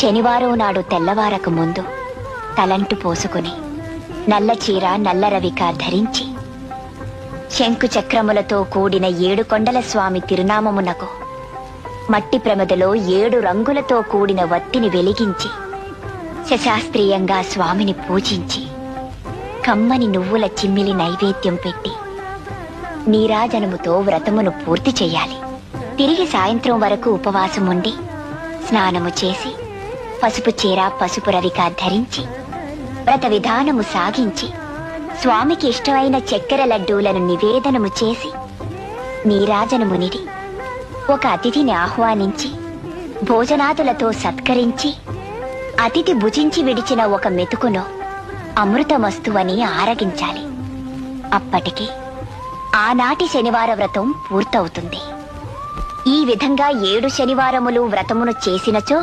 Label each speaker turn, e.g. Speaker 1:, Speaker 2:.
Speaker 1: శనివారం నాడు తెల్లవారకు ముందు తలంటు పోసుకుని నల్ల చీర నల్ల రవిక ధరించి శంకు చక్రములతో కూడిన 7 కొండల స్వామి తిరునామమునకు మట్టి ప్రమిదలో 7 రంగులతో కూడిన వత్తిని వెలిగించి శశాస్త్రీయంగా స్వామిని పూజించి కమ్మని నువ్వుల చిమ్మిలి నైవేద్యం పెట్టి నీరాజనముతో వ్రతమును పూర్తి చెయ్యాలి. తిరిగి సాయంత్రం వరకు ఉపవాసం ఉండి స్నానము చేసి పసుపు చీర పసుపు రవిక ధరించి వ్రత విధానము సాగించి స్వామికి ఇష్టమైన చక్కెర లడ్డూలను నివేదనము చేసి నీరాజనమునిడి ఒక అతిథిని ఆహ్వానించి భోజనాదులతో సత్కరించి అతిథి భుజించి విడిచిన ఒక మెతుకును అమృతమస్తువని ఆరగించాలి. అప్పటికి ఆనాటి శనివార వ్రతం పూర్తవుతుంది. ఈ విధంగా 7 శనివారములు వ్రతమును చేసినచో